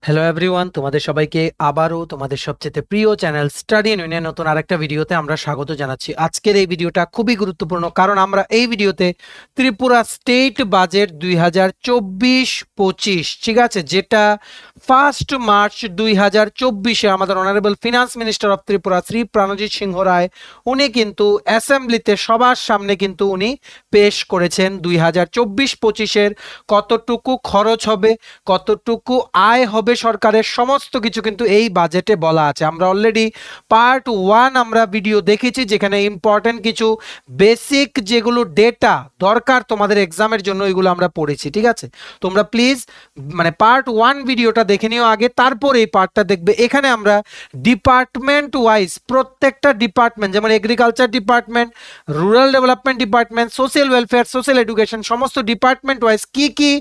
Hello everyone, তোমাদের সবাইকে আবারও তোমাদের সবচেয়ে প্রিয় চ্যানেল স্টাডি ইউনিয়নের নতুন আরেকটা ভিডিওতে আমরা স্বাগত জানাচ্ছি। আজকের এই ভিডিওটা খুবই গুরুত্বপূর্ণ, কারণ আমরা এই ভিডিওতে ত্রিপুরা স্টেট বাজেট 2024-25, ঠিক আছে, যেটা 1 মার্চ 2024-এ আমাদের honourable finance minister of Tripura Shri Pranajit Singha Roy উনি কিন্তু অ্যাসেম্বলিতে সবার সামনে কিন্তু উনি পেশ করেছেন 2024-25-এর কতটুকু খরচ হবে, কতটুকু আয় হবে সরকারের, সমস্ত কিছু কিন্তু এই বাজেটে বলা আছে। আমরা অলরেডি পার্ট 1 আমরা ভিডিও দেখেছি, যেখানে ইম্পর্টেন্ট কিছু বেসিক যেগুলো ডেটা দরকার তোমাদের এক্সামের জন্য এগুলো আমরা পড়েছি, ঠিক আছে। তোমরা প্লিজ মানে পার্ট 1 ভিডিওটা দেখে নিও আগে, তারপর এই পার্টটা দেখবে। এখানে আমরা ডিপার্টমেন্ট ওয়াইজ প্রত্যেকটা ডিপার্টমেন্ট, যেমন agriculture department, rural development department, social welfare, social education, সমস্ত ডিপার্টমেন্ট ওয়াইজ কি কি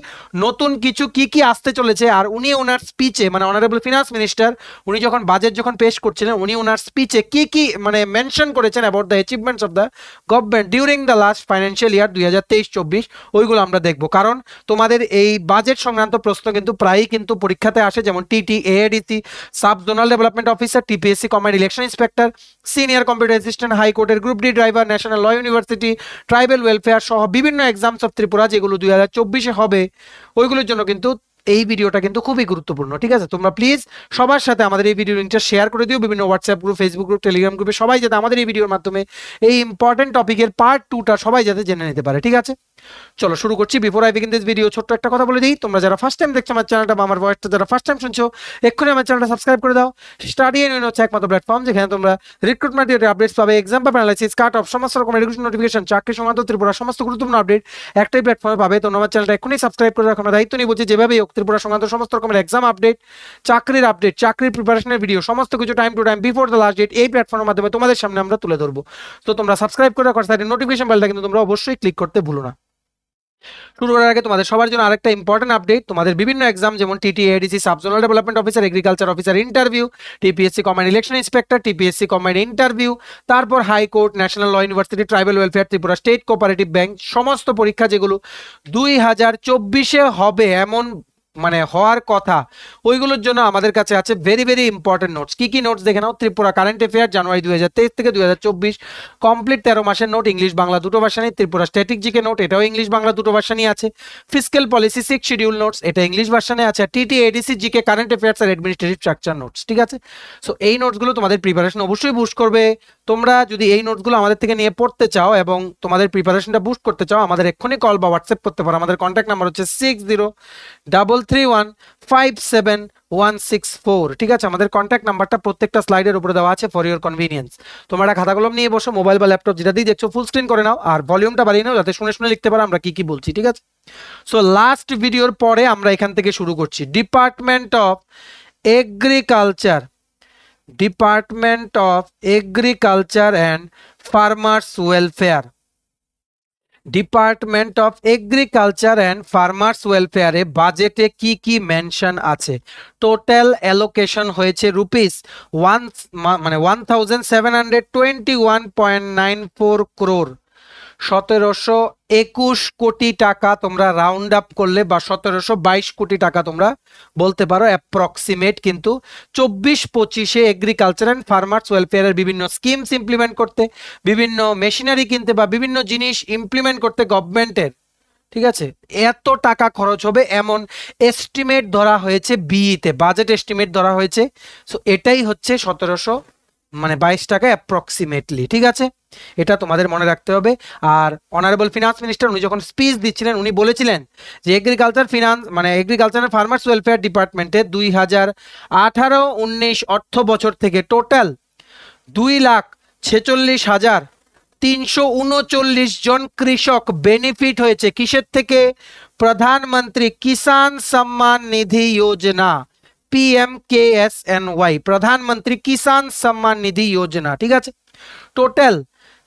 নতুন কিছু কি কি আসতে চলেছে, আর উনি ওনার স্পিচে মানে অনারেবল ফিনান্স মিনিস্টার উনি যখন বাজেট পেশ করছিলেন, উনি ওনার স্পিচে কি কি মানে মেনশন করেছেন about the achievements of the government during the last financial year 2023-24, ওইগুলো আমরা দেখব। কারণ তোমাদের এই বাজেট সংক্রান্ত প্রশ্ন কিন্তু প্রায়ই কিন্তু পরীক্ষাতে আসে, যেমন TT, AADC, sub zonal development officer, TPSC combined election inspector, senior computer assistant হাইকোর্টের group D driver, national law university, tribal welfare সহ বিভিন্ন এক্সামস অফ ত্রিপুরা যেগুলো 2024-এ হবে, ওইগুলোর জন্য কিন্তু এই ভিডিওটা কিন্তু খুবই গুরুত্বপূর্ণ, ঠিক আছে। তোমরা প্লিজ সবার সাথে আমাদের এই ভিডিও লিঙ্কটা শেয়ার করে দিও, বিভিন্ন WhatsApp group, Facebook group, Telegram গ্রুপে, সবাই যাতে আমাদের এই ভিডিওর মাধ্যমে এই ইম্পর্টেন্ট টপিকের পার্ট 2টা সবাই যাতে জেনে নিতে পারে, ঠিক আছে। চলো শুরু করছি। Before I begin this video ছোট্ট একটা কথা বলে দিই, তোমরা যারা ফার্স্ট টাইম দেখছো আমার চ্যানেলটা বা আমার ভয়েসটা যারা ফার্স্ট টাইম শুনছো, এক্ষুনি আমার চ্যানেলটা সাবস্ক্রাইব করে দাও। স্টাডি ইউনিয়ন হচ্ছে একমাত্র প্ল্যাটফর্ম যেখানে তোমরা রিক্রুটমেন্ট আপডেটস পাবে, exam paper analysis, cut off, সমস্ত রকম এডুকেশন নোটিফিকেশন, চাকরি সংক্রান্ত ত্রিপুরা সমস্ত গুরুত্বপূর্ণ আপডেট একটাই প্ল্যাটফর্মে পাবে। তোমরা আমার চ্যানেলটা এক্ষুনি সাবস্ক্রাইব করে রাখার দায়িত্ব নিয়ে বলছি, যেভাবে ত্রিপুরা সংক্রান্ত সমস্ত রকমের এক্সাম আপডেট, চাকরির আপডেট, চাকরির প্রিপারেশনের ভিডিও, সমস্ত কিছু time to time before the last date এই প্ল্যাটফর্মের মাধ্যমে তোমাদের সামনে আমরা তুলে ধরবো। তো তোমরা সাবস্ক্রাইব করে রাখার সাথে নোটিফিকেশন বেলটা কিন্তু তোমরা অবশ্যই ক্লিক করতে ভুলো না। শুরু করার আগে তোমাদের সবার জন্য আরেকটা ইম্পর্টেন্ট আপডেট, তোমাদের বিভিন্ন এক্সাম যেমন TT, ADC, sub zonal development officer, agriculture officer interview, TPSC combined election inspector, TPSC combined interview, তারপর high court, national law university, tribal welfare, Tripura state cooperative bank, সমস্ত পরীক্ষা যেগুলো 2024-এ হবে এমন মানে হওয়ার কথা, ওইগুলোর জন্য আমাদের কাছে আছে ভেরি ভেরি ইম্পর্টেন্ট নোটস। কি কি নোটস দেখে নাও। ত্রিপুরা কারেন্ট অ্যাফেয়ার জানুয়ারি 2023 থেকে 2024 কমপ্লিট 13 মাসের নোট, ইংলিশ বাংলা দুটো ভার্সনই। ত্রিপুরা স্ট্যাটিক জিকে নোট, এটাও ইংলিশ বাংলা দুটো ভার্সনই আছে। ফিসক্যাল পলিসি 6 শিডিউল নোটস, এটা ইংলিশ ভার্সনে আছে। TT, ADC, GK, current affairs আর অ্যাডমিনিস্ট্রেটিভ স্ট্রাকচার নোটস, ঠিক আছে। সো এই নোটসগুলো তোমাদের প্রিপারেশন অবশ্যই বুস্ট করবে। তোমরা যদি এই নোটসগুলো আমাদের থেকে নিয়ে পড়তে চাও এবং তোমাদের প্রিপারেশনটা বুস্ট করতে চাও, আমাদের এক্ষুনি কল বা হোয়াটসঅ্যাপ করতে পারো। আমাদের কন্ট্যাক্ট নাম্বার হচ্ছে 6033157164, ঠিক আছে। আমাদের কন্ট্যাক্ট নাম্বারটা প্রত্যেকটা স্লাইডের উপরে দেওয়া আছে ফর ইওর কনভিনিয়েন্স। তোমরা খাতা কলম নিয়ে বসো, মোবাইল বা ল্যাপটপ যেটা দিয়ে দেখছো ফুল স্ক্রিন করে নাও, আর ভলিউমটা বাড়িয়ে নাও যাতে শুনে শুনে লিখতে পারো আমরা কি কি বলছি, ঠিক আছে। সো লাস্ট ভিডিওর পরে আমরা এখান থেকে শুরু করছি। Department of agriculture, department of agriculture and farmers welfare, department of agriculture and farmers ওয়েলফেয়ারে বাজেটে কি কি মেনশন আছে। টোটাল অ্যালোকেশন হয়েছে রুপিস 1721.94 crore, 1721 কোটি টাকা তোমরা রাউন্ড আপ করলে বা 1722 কোটি টাকা তোমরা বলতে পারো অ্যাপ্রক্সিমেট। কিন্তু 24-25-এ এগ্রিকালচার অ্যান্ড ফার্মার্স ওয়েলফেয়ারের বিভিন্ন স্কিমস ইমপ্লিমেন্ট করতে, বিভিন্ন মেশিনারি কিনতে বা বিভিন্ন জিনিস ইমপ্লিমেন্ট করতে গভর্নমেন্টের, ঠিক আছে, এত টাকা খরচ হবে এমন এস্টিমেট ধরা হয়েছে। বিইতে বাজেট এস্টিমেট ধরা হয়েছে। সো এটাই হচ্ছে 1722 টাকা অ্যাপ্রক্সিমেটলি, ঠিক আছে। এটা তোমাদের মনে রাখতে হবে। আর অনারেবল ফিনান্স মিনিস্টার উনি যখন স্পিচ দিচ্ছিলেন উনি বলেছিলেন যে এগ্রিকালচার ফিনান্স মানে এগ্রিকালচার এন্ড ফার্মার্স ওয়েলফেয়ার ডিপার্টমেন্টে 2018-19 অর্থ বছর থেকে টোটাল 2,46,339 জন কৃষক বেনিফিট হয়েছে। কিসের থেকে? প্রধানমন্ত্রী কিষাণ সম্মান নিধি যোজনা, PMKSNY, প্রধানমন্ত্রী কিষাণ সম্মান নিধি যোজনা, ঠিক আছে। টোটাল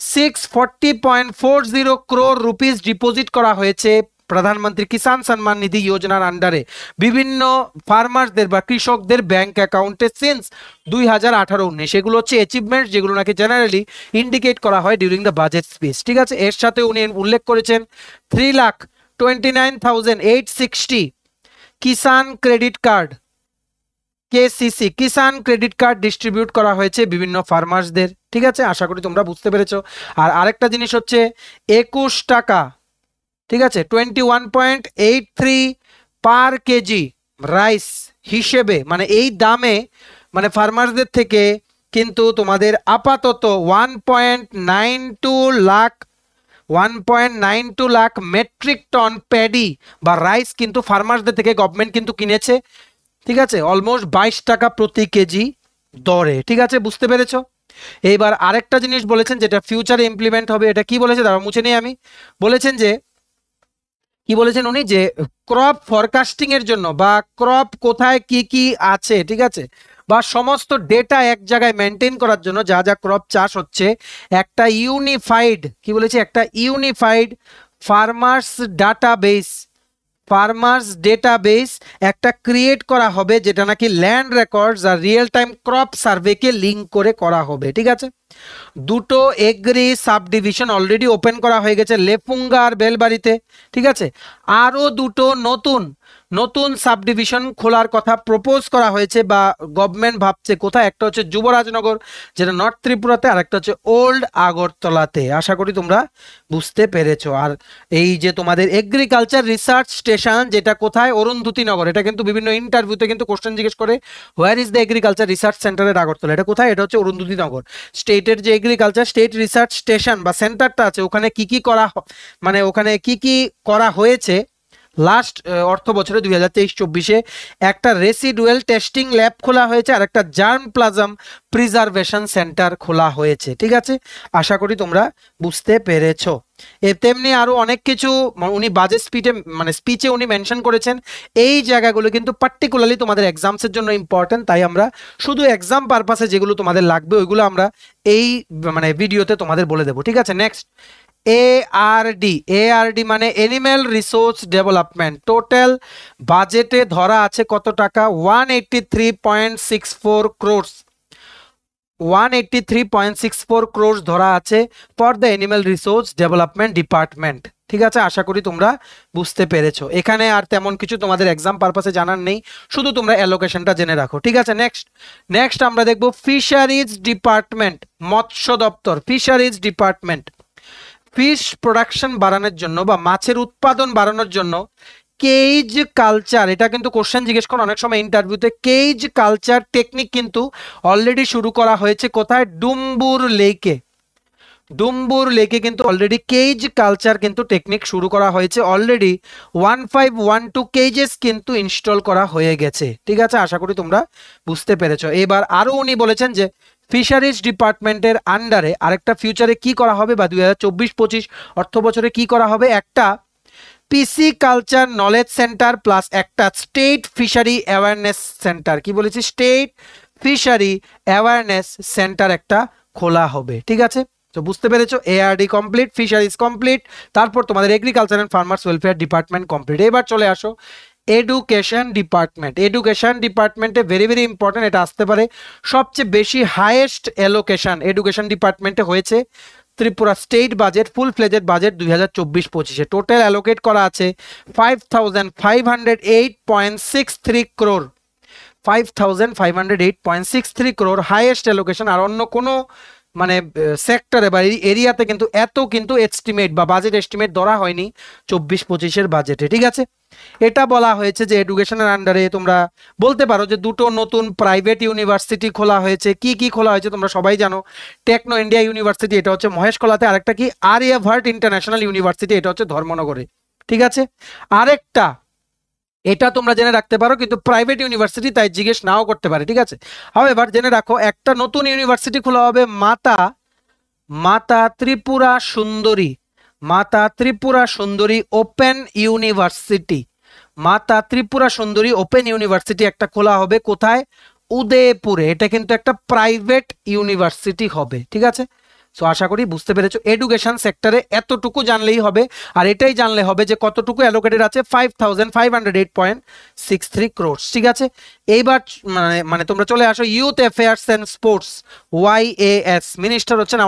640.40 crore রুপিস ডিপোজিট করা হয়েছে প্রধানমন্ত্রী কিষাণ সম্মান নিধি যোজনার আন্ডারে বিভিন্ন ফার্মারদের বা কৃষকদের ব্যাংক অ্যাকাউন্টে সিন্স 2018-19। এগুলো হচ্ছে অ্যাচিভমেন্ট যেগুলো নাকি জেনারেলি ইন্ডিকেট করা হয় ডিউরিং দ্য বাজেট স্পিচ, ঠিক আছে। এর সাথে উনি উল্লেখ করেছেন 3,29,860 কিষাণ ক্রেডিট কার্ড, কেসিসি কিষান ক্রেডিট কার্ড ডিস্ট্রিবিউট করা হয়েছে বিভিন্ন ফার্মার্সদের, ঠিক আছে, আশা করি তোমরা বুঝতে পেরেছো। আর আরেকটা জিনিস হচ্ছে 21 টাকা, ঠিক আছে, 21.83 পার কেজি রাইস হিসেবে, মানে এই দামে মানে ফার্মারদের থেকে কিন্তু তোমাদের আপাতত 1.92 লাখ মেট্রিক টন প্যাডি বা রাইস কিন্তু ফার্মারদের থেকে গভর্নমেন্ট কিন্তু কিনেছে, ঠিক আছে, অলমোস্ট 22 টাকা প্রতি কেজি দরে, ঠিক আছে, বুঝতে পেরেছো। এইবার আরেকটা জিনিস বলেছেন যেটা ফিউচারে ইমপ্লিমেন্ট হবে, এটা কি বলেছে দাঁড়াও মুছে নিই আমি। বলেছেন যে কি বলেছেন উনি, যে ক্রপ ফরকাস্টিং এর জন্য বা ক্রপ কোথায় কি কি আছে, ঠিক আছে, বা সমস্ত ডেটা এক জায়গায় মেনটেন করার জন্য যা যা ক্রপ চাষ হচ্ছে, একটা ইউনিফাইড, কি বলেছে, একটা ইউনিফাইড ফার্মার্স ডেটাবেস একটা ক্রিয়েট করা হবে, যেটা নাকি ল্যান্ড রেকর্ডস আর রিয়েল টাইম ক্রপ সার্ভেকে লিঙ্ক করে করা হবে, ঠিক আছে। দুটো agri sub division already open করা হয়ে গেছে লেফুঙ্গা আর বেলবাড়িতে, ঠিক আছে। আরও দুটো নতুন নতুন সাব ডিভিশন খোলার কথা প্রপোজ করা হয়েছে বা গভর্নমেন্ট ভাবছে কোথায়, একটা হচ্ছে যুবরাজনগর যেটা নর্থ ত্রিপুরাতে, আর একটা হচ্ছে ওল্ড আগরতলাতে। আশা করি তোমরা বুঝতে পেরেছো। আর এই যে তোমাদের এগ্রিকালচার রিসার্চ স্টেশন যেটা কোথায়, অরুন্ধতী নগর, এটা কিন্তু বিভিন্ন ইন্টারভিউতে কিন্তু কোশ্চেন জিজ্ঞেস করে, where is the agriculture research সেন্টারের আগরতলা, এটা কোথায়, এটা হচ্ছে অরুন্ধতী নগর। স্টেটের যে এগ্রিকালচার স্টেট রিসার্চ স্টেশন বা সেন্টারটা আছে, ওখানে কি কি করা, মানে ওখানে কি কি করা হয়েছে লাস্ট অর্থ বছরে 2023-24 একটা রেসিডুয়াল টেস্টিং ল্যাব খোলা হয়েছে আর একটা জার্ম প্লাজম প্রিজার্ভেশন সেন্টার খোলা হয়েছে, ঠিক আছে, আশা করি তোমরা বুঝতে পেরেছো। তেমনি আরো অনেক কিছু উনি বাজেট স্পিচে উনি মেনশন করেছেন। এই জায়গাগুলো কিন্তু পার্টিকুলারলি তোমাদের এক্সামসের জন্য ইম্পর্টেন্ট, তাই আমরা শুধু এক্সাম পারপাসে যেগুলো তোমাদের লাগবে ওইগুলো আমরা এই মানে ভিডিওতে তোমাদের বলে দেবো, ঠিক আছে। নেক্সট এআরডি মানে অ্যানিম্যাল রিসোর্স ডেভেলপমেন্ট, টোটাল বাজেটে ধরা আছে কত টাকা, 183.64 ক্রোর্স, 183.64 ক্রোর্স ধরা আছে for the animal resource development department, ঠিক আছে, আশা করি তোমরা বুঝতে পেরেছো। এখানে আর তেমন কিছু তোমাদের এক্সাম পারপাসে জানার নেই, শুধু তোমরা অ্যালোকেশনটা জেনে রাখো, ঠিক আছে। নেক্সট আমরা দেখবো ফিশারিজ ডিপার্টমেন্ট, মৎস্য দপ্তর, ফিশারিজ ডিপার্টমেন্ট ফিশ প্রোডাকশন বাড়ানোর জন্য বা মাছের উৎপাদন বাড়ানোর জন্য কেজ কালচার, এটা কিন্তু কোশ্চেন জিজ্ঞেস করে অনেক সময় ইন্টারভিউতে, কেজ কালচার টেকনিক কিন্তু অলরেডি শুরু করা হয়েছে কোথায়, ডুম্বুর লেকে কিন্তু অলরেডি কেজ কালচার কিন্তু টেকনিক শুরু করা হয়েছে, অলরেডি 1512 কেজেস কিন্তু ইনস্টল করা হয়ে গেছে, ঠিক আছে, আশা করি তোমরা বুঝতে পেরেছো। এবার আরো উনি বলেছেন যে ফিশারিজ ডিপার্টমেন্টের আন্ডারে আরেকটা ফিউচারে কি করা হবে বা 2024-25 অর্থ বছরে কি করা হবে, একটা পিসি কালচার নলেজ সেন্টার প্লাস একটা স্টেট ফিশারি অ্যাওয়ারনেস সেন্টার, কি বলেছি, স্টেট ফিশারি অ্যাওয়ারনেস সেন্টার একটা খোলা হবে, ঠিক আছে। তো বুঝতে পেরেছো, এআরডি কমপ্লিট, ফিশারিজ কমপ্লিট, তারপর তোমাদের agriculture and farmers welfare department complete. এবার চলে আসো এডুকেশন ডিপার্টমেন্টে ভেরি ভেরি ইম্পর্টেন্ট, এটা আসতে পারে সবচেয়ে বেশি হাইয়েস্ট অ্যালোকেশন এডুকেশন ডিপার্টমেন্টে হয়েছে Tripura state budget, full fledged budget 2024-25-এ টোটাল অ্যালোকেট করা আছে 5508.63 ক্রোর, 5508.63 ক্রোর হাইয়েস্ট অ্যালোকেশন। আর অন্য কোনো মানে সেক্টরে বা এরিয়াতে কিন্তু এত কিন্তু এস্টিমেট বা বাজেট এস্টিমেট ধরা হয়নি 24-25-এর বাজেটে, ঠিক আছে। এটা বলা হয়েছে যে এডুকেশনের আন্ডারে তোমরা বলতে পারো যে দুটো নতুন প্রাইভেট ইউনিভার্সিটি খোলা হয়েছে। কি কি খোলা হয়েছে তোমরা সবাই জানো, টেকনো ইন্ডিয়া ইউনিভার্সিটি, এটা হচ্ছে মহেশকলাতে, আরেকটা কি আর্যভট্ট ইন্টারন্যাশনাল ইউনিভার্সিটি, এটা হচ্ছে ধর্মনগরে, ঠিক আছে। আরেকটা এটা তোমরা জেনে রাখতে পারো, কিন্তু প্রাইভেট ইউনিভার্সিটি তাই জিজ্ঞেস নাও করতে পারে, ঠিক আছে। এবার জেনে রাখো একটা নতুন ইউনিভার্সিটি খোলা হবে মাতা ত্রিপুরা সুন্দরী ওপেন ইউনিভার্সিটি, মাতা ত্রিপুরা সুন্দরী ওপেন ইউনিভার্সিটি একটা খোলা হবে কোথায়, উদয়পুরে। এটা কিন্তু একটা প্রাইভেট ইউনিভার্সিটি হবে, ঠিক আছে। সো আশা করি বুঝতে পেরেছো। এডুকেশন সেক্টরে এতটুকু জানলেই হবে, আর এটাই জানলে হবে যে কতটুকু অ্যালোকেটেড আছে, 5508.63 ক্রোর্স, ঠিক আছে। এইবার মানে তোমরা চলে আসো youth affairs and sports, YAS, minister হচ্ছেন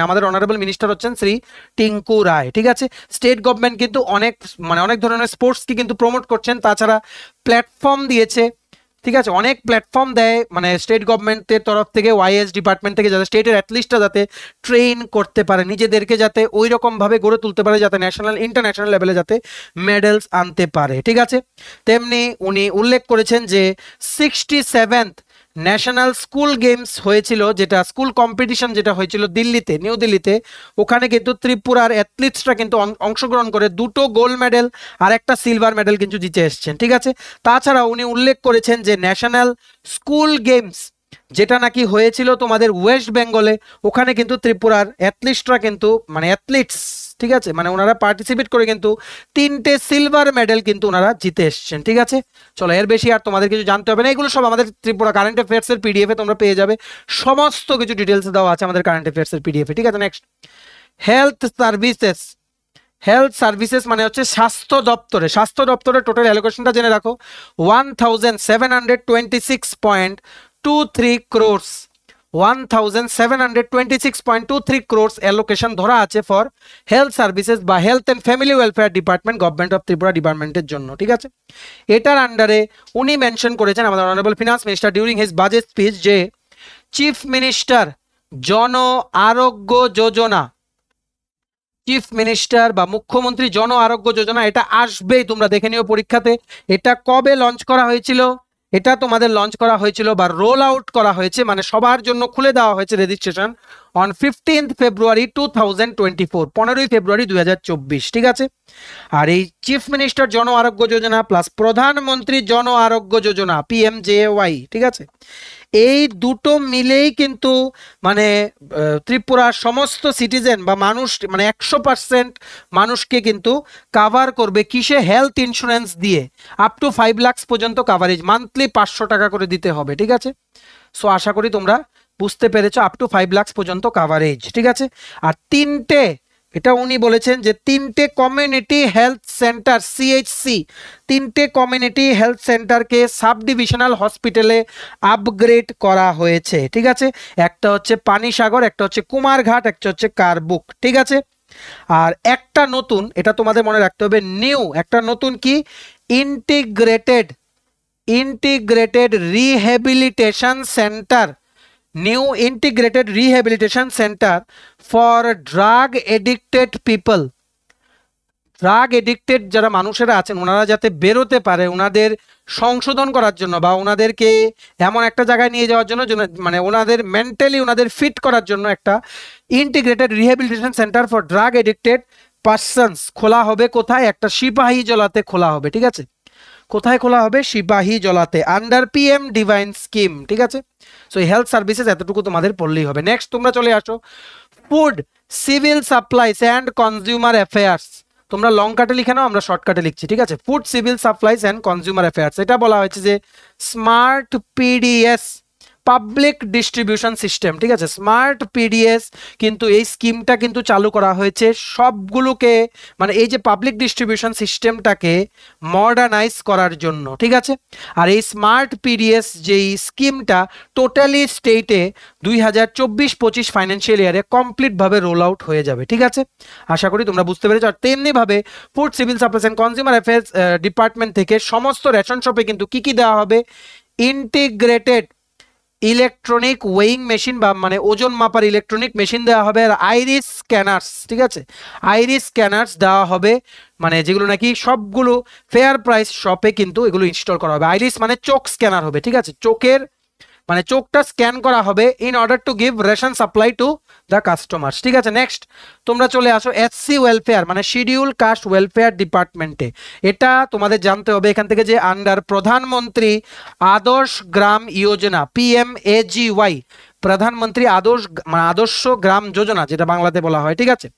আমাদের অনারেবল মিনিস্টার হচ্ছেন শ্রী টিঙ্কু রায়, ঠিক আছে। স্টেট গভর্নমেন্ট কিন্তু অনেক ধরনের স্পোর্টসকে কিন্তু প্রমোট করছেন, তাছাড়া প্ল্যাটফর্ম দিয়েছে ঠিক আছে, অনেক প্ল্যাটফর্ম দেয় মানে স্টেট গভর্নমেন্টের তরফ থেকে, ওয়াইএস ডিপার্টমেন্ট থেকে, যাতে স্টেটের অ্যাথলিস্টরা যাতে ট্রেন করতে পারে, নিজেদেরকে যাতে ওই রকমভাবে গড়ে তুলতে পারে যাতে ন্যাশনাল ইন্টারন্যাশনাল লেভেলে যাতে মেডেলস আনতে পারে। ঠিক আছে, তেমনি উনি উল্লেখ করেছেন যে 67th ন্যাশনাল স্কুল গেমস হয়েছিল, যেটা স্কুল কম্পিটিশন যেটা হয়েছিল দিল্লিতে, নিউ দিল্লিতে, ওখানে কিন্তু ত্রিপুরার অ্যাথলিটসরা কিন্তু অংশগ্রহণ করে 2টো গোল্ড মেডেল আর একটা সিলভার মেডেল কিন্তু জিতে এসেছেন। ঠিক আছে, তাছাড়া উনি উল্লেখ করেছেন যে ন্যাশনাল স্কুল গেমস যেটা নাকি হয়েছিল তোমাদের ওয়েস্ট বেঙ্গলে, ওখানে কিন্তু ত্রিপুরার অ্যাথলিটসরা কিন্তু মানে অ্যাথলিটস, ঠিক আছে, মানে ওনারা পার্টিসিপেট করে কিন্তু 3টে সিলভার মেডেল কিন্তু ওনারা জিতে এসেছেন। ঠিক আছে, চলো এর বেশি আর তোমাদের কিছু জানতে হবে না, এগুলো সব আমাদের ত্রিপুরা কারেন্ট অ্যাফেয়ার্স এর পিডিএফ এ তোমরা পেয়ে যাবে, সমস্ত কিছু ডিটেলস দেওয়া আছে আমাদের কারেন্ট অ্যাফেয়ার্স এর পিডিএফ এ। ঠিক আছে, next health services. Health services মানে হচ্ছে স্বাস্থ্য দপ্তরে, স্বাস্থ্য দপ্তরের টোটাল অ্যালোকেশনটা জেনে রাখো 1726.23 crores, 1726.23 crores অ্যালোকেশন ধরা আছে ফর হেলথ সার্ভিসেস বা health and family welfare department, government of Tripura ডিপার্টমেন্টের জন্য। ঠিক আছে, এটার আন্ডারে উনি মেনশন করেছেন আমাদের honourable finance minister during his budget speech যে চিফ মিনিস্টার জন আরোগ্য যোজনা, চিফ মিনিস্টার বা মুখ্যমন্ত্রী জন আরোগ্য যোজনা, এটা আসবেই, তোমরা দেখে নিও পরীক্ষাতে। এটা কবে লঞ্চ করা হয়েছিল? এটা তোমাদের লঞ্চ করা হয়েছিল বা রোল আউট করা হয়েছে, মানে সবার জন্য খুলে দেওয়া হয়েছে রেজিস্ট্রেশন অন 15th February 2024, 15ই ফেব্রুয়ারি 2024। ঠিক আছে, আর এই চিফ মিনিস্টার জন আরোগ্য যোজনা প্লাস প্রধানমন্ত্রী জন আরোগ্য যোজনা PMJAY, ঠিক আছে, এই দুটো মিলেই কিন্তু মানে ত্রিপুরার সমস্ত সিটিজেন বা মানুষ মানে 100% মানুষকে কিন্তু কাভার করবে কিসে? হেলথ ইন্স্যুরেন্স দিয়ে, আপ টু 5 লাখ পর্যন্ত কাভারেজ, মান্থলি 500 টাকা করে দিতে হবে। ঠিক আছে, সো আশা করি তোমরা বুঝতে পেরেছো, আপ টু 5 লাখ পর্যন্ত কাভারেজ। ঠিক আছে, আর 3টে, এটা উনি বলেছেন যে 3টে কমিউনিটি হেলথ সেন্টার CHC, 3টে কমিউনিটি হেলথ সেন্টারকে সাব ডিভিশনাল হসপিটালে আপগ্রেড করা হয়েছে। ঠিক আছে, একটা হচ্ছে পানিসাগর, একটা হচ্ছে কুমারঘাট, একটা হচ্ছে কারবুক। ঠিক আছে, আর একটা নতুন, এটা তোমাদের মনে রাখতে হবে, নিউ একটা নতুন কি integrated rehabilitation centre, new integrated rehabilitation centre for drug addicted people. Drug addicted যারা মানুষেরা আছেন ওনারা যাতে বেরোতে পারে, ওনাদের সংশোধন করার জন্য বা ওনাদেরকে এমন একটা জায়গায় নিয়ে যাওয়ার জন্য, মানে ওনাদের মেন্টালি ওনাদের ফিট করার জন্য একটা integrated rehabilitation centre for drug addicted persons খোলা হবে। কোথায়? একটা সিপাহী জলাতে খোলা হবে। ঠিক আছে, কোথায় খোলা হবে? সিপাহী জলাতে, আন্ডার PM ডিভাইন স্কিম। ঠিক আছে, সো হেলথ সার্ভিসেস এতটুকু তোমাদের পড়লেই হবে। নেক্সট তোমরা চলে আসো food, civil supplies and consumer affairs. তোমরা লং কাটে লিখে নাও, আমরা শর্টকাটে লিখছি। ঠিক আছে, food, civil supplies and consumer affairs, এটা বলা হয়েছে যে smart PDS public distribution system. ঠিক আছে, স্মার্ট PDS কিন্তু এই স্কিমটা কিন্তু চালু করা হয়েছে সবগুলোকে, মানে এই যে পাবলিক ডিস্ট্রিবিউশন সিস্টেমটাকে মডার্নাইজ করার জন্য। ঠিক আছে, আর এই স্মার্ট PDS যেই স্কিমটা টোটালি স্টেটে 2024-25 ফাইন্যান্সিয়াল ইয়ারে কমপ্লিটভাবে রোল আউট হয়ে যাবে। ঠিক আছে, আশা করি তোমরা বুঝতে পেরেছো। আর তেমনিভাবে food, civil supplies and consumer affairs department থেকে সমস্ত রেশন শপে কিন্তু কি কি দেওয়া হবে? ইন্টিগ্রেটেড ইলেকট্রনিক ওয়েইং মেশিন বা মানে ওজন মাপার ইলেকট্রনিক মেশিন দেওয়া হবে, আর আইরিস স্ক্যানার্স। ঠিক আছে, আইরিস স্ক্যানার্স দেওয়া হবে, মানে যেগুলো নাকি সবগুলো ফেয়ার প্রাইস শপে কিন্তু এগুলো ইনস্টল করা হবে। আইরিস মানে চোখ স্ক্যানার হবে। ঠিক আছে, চোখের মানে চোখটা স্ক্যান করা হবে in order to give ration supply to the customers. ঠিক আছে, নেক্সট তোমরা চলে আসো SC ওয়েলফেয়ার মানে শিডিউল কাস্ট ওয়েলফেয়ার ডিপার্টমেন্টে। এটা তোমাদের জানতে হবে এখান থেকে যে আন্ডার প্রধানমন্ত্রী আদর্শ গ্রাম যোজনা PMAGY, প্রধানমন্ত্রী আদর্শ গ্রাম যোজনা যেটা বাংলাতে বলা হয়। ঠিক আছে,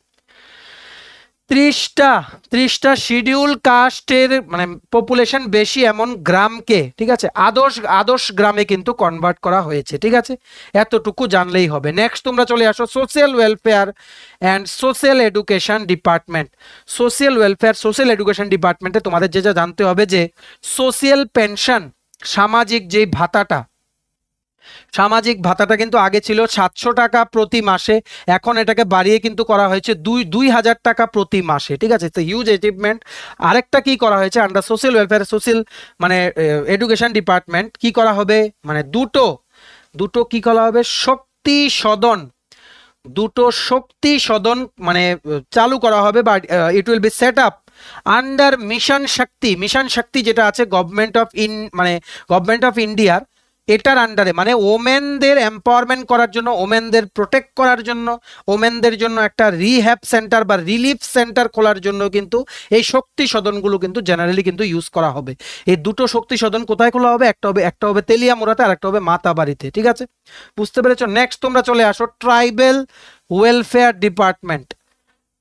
30টা শিডিউল কাস্টের মানে পপুলেশন বেশি এমন গ্রামকে, ঠিক আছে, আদর্শ গ্রামে কিন্তু কনভার্ট করা হয়েছে। ঠিক আছে, এতটুকু জানলেই হবে। নেক্সট তোমরা চলে আসো social welfare and social education department. Social welfare social education ডিপার্টমেন্টে তোমাদের যেটা জানতে হবে যে সোশ্যাল পেনশন, সামাজিক যে ভাতাটা, সামাজিক ভাতাটা কিন্তু আগে ছিল 700 টাকা প্রতি মাসে, এখন এটাকে বাড়িয়ে কিন্তু করা হয়েছে 2000 টাকা প্রতি মাসে, ঠিক আছে? তো হিউজ অ্যাচিভমেন্ট। আরেকটা কি করা হয়েছে আন্ডার সোশ্যাল ওয়েলফেয়ার, সোশ্যাল মানে এডুকেশন ডিপার্টমেন্ট, কি করা হবে মানে দুটো কি করা হবে, শক্তি সদন, দুটো শক্তি সদন মানে চালু করা হবে, বা it will be set up under mission Shakti. Mission Shakti যেটা আছে গভর্নমেন্ট অফ ইন্ডিয়ার, এটার আন্ডারে, মানে ওমেনদের এম্পাওয়ারমেন্ট করার জন্য, ওমেনদের প্রোটেক্ট করার জন্য, ওমেনদের জন্য একটা রিহ্যাব সেন্টার বা রিলিফ সেন্টার খোলার জন্য কিন্তু এই শক্তি সদনগুলো কিন্তু জেনারেলি কিন্তু ইউজ করা হবে। এই দুটো শক্তি সদন কোথায় খোলা হবে? একটা হবে তেলিয়ামুড়াতে, আর একটা হবে মাতাবাড়িতে, ঠিক আছে? বুঝতে পেরেছো? নেক্সট তোমরা চলে আসো tribal welfare department.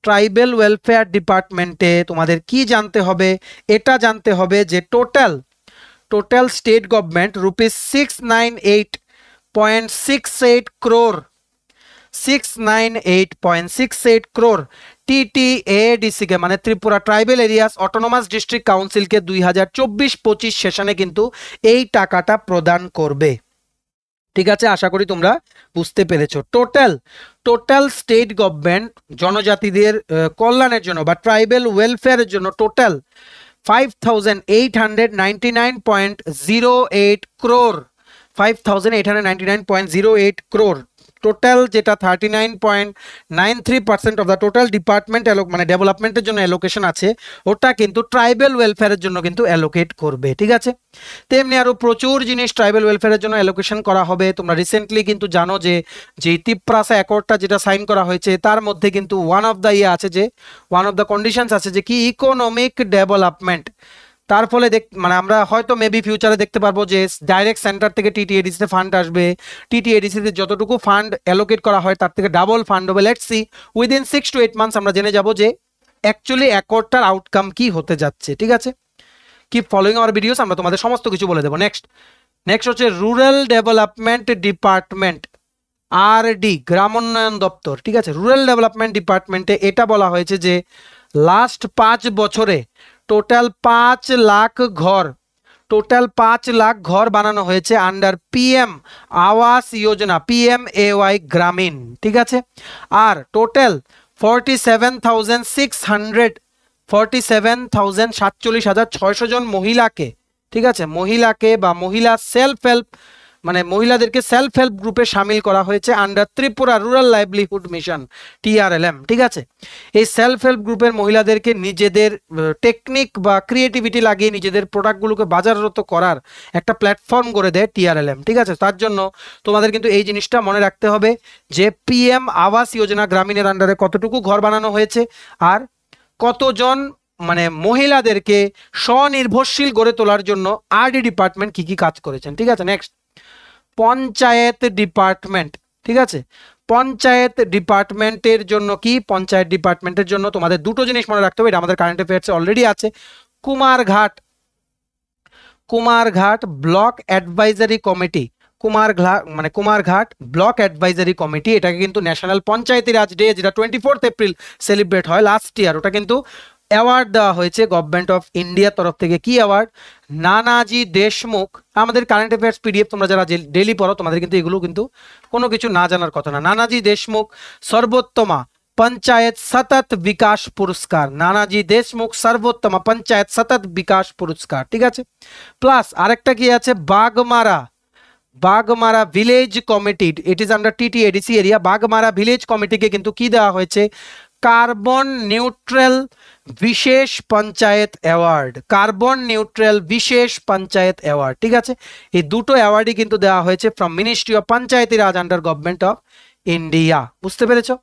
Tribal welfare ডিপার্টমেন্টে তোমাদের কি জানতে হবে? এটা জানতে হবে যে total state government rupees 698.68 crore 698.68 crore TTADC কে মানে Tripura tribal areas autonomous district কাউন্সিলকে 2024-25 সেশনে কিন্তু এই টাকাটা প্রদান করবে, ঠিক আছে? আশা করি তোমরা বুঝতে পেরেছো। টোটাল স্টেট গভর্নমেন্ট জনজাতিদের কল্যাণের জন্য বা ট্রাইবেল ওয়েলফেয়ারের জন্য টোটাল 5899.08 crore 5899.08 crore টোটাল, যেটা 39.93% অফ দ্য টোটাল ডিপার্টমেন্ট মানে ডেভেলপমেন্টের জন্য অ্যালোকেশন আছে, ওটা কিন্তু ট্রাইবেল ওয়েলফেয়ারের জন্য কিন্তু অ্যালোকেট করবে, ঠিক আছে? তেমনি আরো প্রচুর জিনিস ট্রাইবেল ওয়েলফেয়ারের জন্য অ্যালোকেশন করা হবে। তোমরা রিসেন্টলি কিন্তু জানো যে তিপ্রাসা অ্যাকর্ডটা যেটা সাইন করা হয়েছে, তার মধ্যে কিন্তু ওয়ান অফ দ্য কন্ডিশনস আছে যে কি ইকোনমিক ডেভেলপমেন্ট। তার ফলে মানে আমরা হয়তো মেবি ফিউচারে দেখতে পারবো যে ডাইরেক্ট সেন্টার থেকে টিটিএডিসিতে ফান্ড আসবে, টিটিএডিসিতে যতটুকু ফান্ড অ্যালোকেট করা হয় তার থেকে ডাবল ফান্ড হবে। Let's see within 6 to 8 months আমরা জেনে যাব যে অ্যাকচুয়ালি অ্যাকর্ডটার আউটকাম কি হতে যাচ্ছে, ঠিক আছে? কিপ ফলোইং আওয়ার ভিডিওস, আমরা তোমাদের সমস্ত কিছু বলে দেবো। নেক্সট হচ্ছে রুরাল ডেভেলপমেন্ট ডিপার্টমেন্ট, আরডি, গ্রামোন্নয়ন দপ্তর, ঠিক আছে? রুরাল ডেভেলপমেন্ট ডিপার্টমেন্টে এটা বলা হয়েছে যে লাস্ট 5 বছরে টোটাল 5 লাখ ঘর বানানো হয়েছে আন্ডার পিএম আওয়াস যোজনা, PMAY গ্রামীণ, ঠিক আছে? আর টোটাল 47,600 জন মহিলাকে, ঠিক আছে, মহিলাকে বা মহিলা মহিলাদেরকে সেলফ হেল্প গ্রুপে সামিল করা হয়েছে under Tripura rural livelihood mission, TRLM, ঠিক আছে? এই সেলফ হেল্প গ্রুপের মহিলাদেরকে নিজেদের টেকনিক বা ক্রিয়েটিভিটি লাগিয়ে নিজেদের প্রোডাক্টগুলোকে বাজারজাত করার একটা প্ল্যাটফর্ম করে দেয় TRLM, ঠিক আছে? তার জন্য তোমাদের কিন্তু এই জিনিসটা মনে রাখতে হবে যে PM আবাস যোজনা গ্রামীণের আন্ডারে কতটুকু ঘর বানানো হয়েছে আর কতজন মানে মহিলাদেরকে স্বনির্ভরশীল গড়ে তোলার জন্য আরডি ডিপার্টমেন্ট কি কি কাজ করেছেন, ঠিক আছে? নেক্সট পঞ্চায়েত ডিপার্টমেন্ট, ঠিক আছে? পঞ্চায়েত ডিপার্টমেন্টের জন্য কি, পঞ্চায়েত ডিপার্টমেন্টের জন্য তোমাদের দুটো জিনিস মনে রাখতে হবে, এটা আমাদের কারেন্ট অ্যাফেয়ার্সে অলরেডি আছে। Kumarghat block advisory committee, Kumarghat block advisory committee, এটাকে কিন্তু ন্যাশনাল পঞ্চায়েতি রাজ ডে যেটা 24 এপ্রিল সেলিব্রেট হয় লাস্ট ইয়ার, ওটা কিন্তু অ্যাওয়ার্ড দেওয়া হয়েছে গভর্নমেন্ট অফ ইন্ডিয়ার তরফ থেকে। কি অ্যাওয়ার্ড? নানাজি দেশমুখ। আমাদের কারেন্ট অ্যাফেয়ার্স PDF তোমরা যারা ডেলি পড়ো তোমাদের কিন্তু এগুলো কিন্তু কোনো কিছু না জানার কথা না। নানাজি দেশমুখ সর্বোত্তমা पंचायत सतत विकास पुरस्कार, नानाजी देशमुख सर्वोत्तम पंचायत सतत विकास पुरस्कार, ठीक है? प्लस आरेकटा कि आछे Baghmara village committee, it is under TTADC area. Baghmara village committee के किन्तु कि देওয়া হয়েছে कार्बन न्यूट्रल विशेष पंचायत अवार्ड, कार्बन न्यूट्रल विशेष पंचायत अवार्ड, ठीक है? ये दुटो अवार्डই কিন্তু দেওয়া হয়েছে from ministry of Panchayati Raj under government of India, বুঝতে পেরেছো?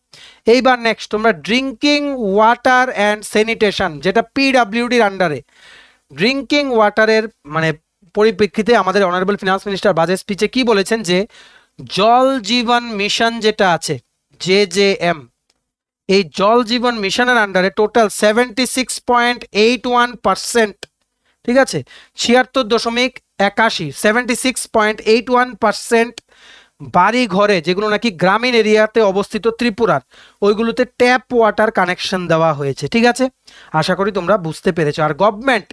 এইবার নেক্সট তোমরা ড্রিঙ্কিং ওয়াটার এন্ড স্যানিটেশন, যেটা PWD এর আন্ডারে, ড্রিঙ্কিং ওয়াটারের মানে পরিপ্রেক্ষিতে আমাদের অনারেবল ফিনান্স মিনিস্টার বাজেট স্পিচে কি বলেছেন যে জল জীবন মিশন যেটা আছে JJM, এই জল জীবন মিশনের আন্ডারে টোটাল 76.81%, ঠিক আছে, 76.81 76.81% বাড়ি ঘরে যেগুলো নাকি গ্রামীণ এরিয়াতে অবস্থিত ত্রিপুরার, ওইগুলোতে ট্যাপ ওয়াটার কানেকশন দেওয়া হয়েছে, ঠিক আছে? আশা করি তোমরা বুঝতে পেরেছো। আর গভর্নমেন্ট,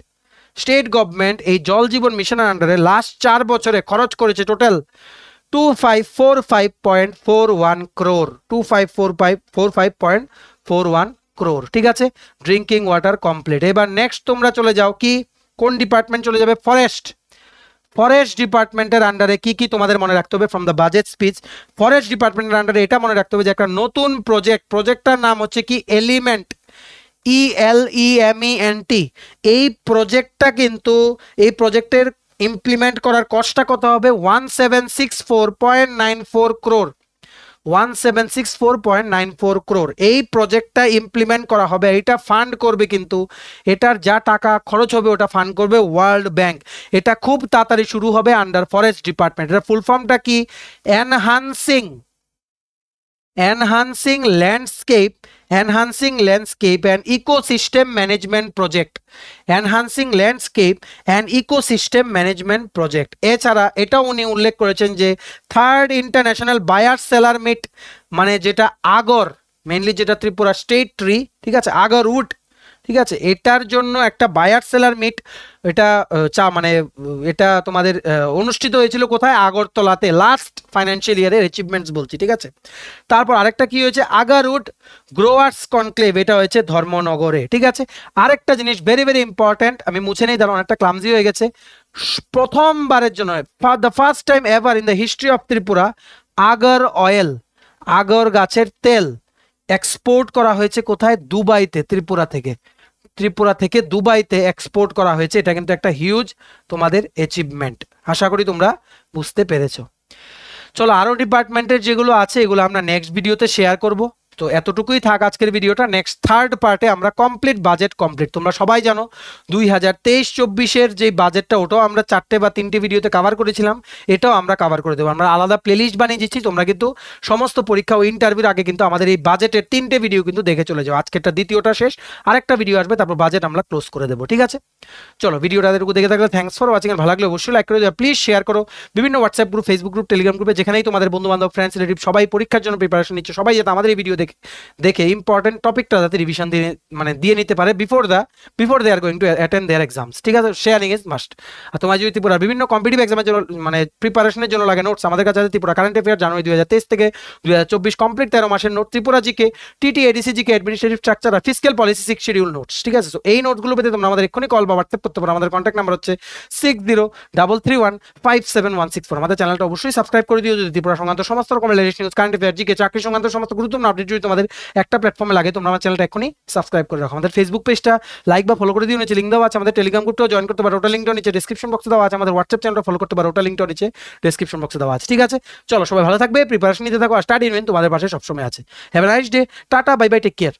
স্টেট গভর্নমেন্ট এই জল জীবন মিশনের আন্ডারে লাস্ট 4 বছরে খরচ করেছে টোটাল 2545.41 crore, 2545.41 crore, ঠিক আছে। Drinking water complete. এবার নেক্সট তোমরা চলে যাও কি কোন ডিপার্টমেন্ট চলে যাবে, ফরেস্ট। ফরেস্ট ডিপার্টমেন্টের আন্ডারে কি কি তোমাদের মনে রাখতে হবে from the budget speech. Forest ডিপার্টমেন্টের আন্ডারে এটা মনে রাখতে হবে যে একটা নতুন প্রজেক্টটার নাম হচ্ছে কি এলিমেন্ট, ELEMENT। এই প্রজেক্টটা কিন্তু এই প্রজেক্টের ইমপ্লিমেন্ট করার কস্টটা কত হবে, 1764.94 ক্রোর, 1764.94 ক্রোর। এই প্রজেক্টটা ইমপ্লিমেন্ট করা হবে, এটা ফান্ড করবে কিন্তু এটার যা টাকা খরচ হবে ওটা ফান্ড করবে ওয়ার্ল্ড ব্যাংক। এটা খুব তাড়াতাড়ি শুরু হবে আন্ডার ফরেস্ট ডিপার্টমেন্ট। এটার ফুল ফর্মটা কি, enhancing landscape and ecosystem management project, enhancing landscape and ecosystem management project। এছাড়া এটাও উনি উল্লেখ করেছেন যে third international buyer seller meet, মানে যেটা আগর, মেইনলি যেটা ত্রিপুরা স্টেট ট্রি, ঠিক আছে, আগর উড, ঠিক আছে, এটার জন্য একটা বায়ার সেলার মিট, এটা এটা তোমাদের অনুষ্ঠিত হয়েছিল কোথায়, আগরতলাতে, লাস্ট ফাইন্যান্সিয়াল ইয়ারের অ্যাচিভমেন্টস বলছি, ঠিক আছে। তারপর আরেকটা কি হয়েছে, আগারউড গ্রোয়ার্স কনক্লেভ, এটা হয়েছে ধর্মনগরে, ঠিক আছে। আরেকটা জিনিস ভেরি ভেরি ইম্পর্টেন্ট, আমি মুছে নেই, দাঁড়ান অনেকটা ক্লামজি হয়ে গেছে। প্রথমবারের জন্য for the first time ever in the history of Tripura agar oil, আগর গাছের তেল এক্সপোর্ট করা হয়েছে কোথায়, দুবাইতে, ত্রিপুরা থেকে দুবাইতে এক্সপোর্ট করা হয়েছে। এটা কিন্তু একটা হিউজ তোমাদের অ্যাচিভমেন্ট, আশা করি তোমরা বুঝতে পেরেছো। চলো আরো ডিপার্টমেন্টের যেগুলো আছে এগুলো আমরা নেক্সট ভিডিওতে শেয়ার করব। তো এতটুকুই থাক আজকের ভিডিওটা। নেক্সট থার্ড পার্টে আমরা কমপ্লিট বাজেট কমপ্লিট, তোমরা সবাই জানো 2023-24-এর যে বাজেটটা ওটাও আমরা 4টে বা 3টে ভিডিওতে কভার করেছিলাম, এটাও আমরা কভার করে দেবো। আমরা আলাদা প্লেলিস্ট বানিয়ে দিচ্ছি, তোমরা কিন্তু সমস্ত পরীক্ষা ও ইন্টারভিউর আগে কিন্তু আমাদের এই বাজেটের 3টে ভিডিও কিন্তু দেখে চলে যাও। আজকেরটা দ্বিতীয়টা শেষ, আরেকটা ভিডিও আসবে, তারপর বাজেট আমরা ক্লোজ করে দেবো, ঠিক আছে। চলো ভিডিওটা দেখে থাকলে থ্যাংকস ফর ওয়াচিং, ভালো লাগলে অবশ্যই লাইক করে দেবে, প্লিজ শেয়ার করো বিভিন্ন WhatsApp group, Facebook group, Telegram গ্রুপে, যেখানেই তোমাদের বন্ধু বান্ধব, ফ্রেন্ডস, রিলেটিভ সবাই পরীক্ষার জন্য প্রিপারেশন নিচ্ছে, সবাই যাতে আমাদের এই ভিডিও দেখে ইম্পর্টেন্ট টপিকটা যাতে রিভিশন দিয়ে নিতে পারে before they are going to attend their exams, ঠিক আছে। Sharing is must. আর তোমার যদি ত্রিপুরা বিভিন্ন কম্পিটিটিভ এক্সামের জন্য প্রিপারেশনের জন্য লাগে নোটস, আমাদের কাছে আছে ত্রিপুরা কারেন্ট অ্যাফেয়ার জানুয়ারি 2023 থেকে 2024 কমপ্লিট 13 মাসের note, Tripura GK, TT ADC GK, administrative structure আর ফিসক্যাল পলিসি 6 শিডিউল নোটস, ঠিক আছে। তো এই নোটগুলো পেতে তোমরা আমাদের এক্ষুনি কল বা হোয়াটসঅ্যাপ করতে পারো। আমাদের কন্ট্যাক্ট নাম্বার হচ্ছে 6033157164। আমাদের চ্যানেলটা অবশ্যই সাবস্ক্রাইব করে দিও যদি ত্রিপুরা সংক্রান্ত সমস্ত রকমের latest news, current affair, GK, চাকরি সংক্রান্ত সমস্ত গুরুত্বপূর্ণ আপডেট যদি তোমাদের একটা প্ল্যাটফর্মে লাগে, তোমরা আমার চ্যানেলটা এখনই সাবস্ক্রাইব করে রাখো। আমাদের ফেসবুক পেজটা লাইক বা ফলো করে দিও, নিচে লিঙ্ক দেওয়া আছে। আমাদের টেলিগ্রাম গ্রুপটাও জয়েন করতে পারো, ওটা লিঙ্কটাও নিচে ডেসক্রিপশন বক্সে দেওয়া আছে। আমাদের হোয়াটসঅ্যাপ চ্যানেলটা ফলো করতে পারো, ওটা লিঙ্কটাও নিচে ডেসক্রিপশন বক্সে দেওয়া আছে, ঠিক আছে। চলো সবাই ভালো থাকবে, প্রিপারেশন নিতে থাকো, আর স্টাডি ইভেন্ট তোমাদের পাশে সবসময় আছে। Have a nice day, tata, bye bye, take care.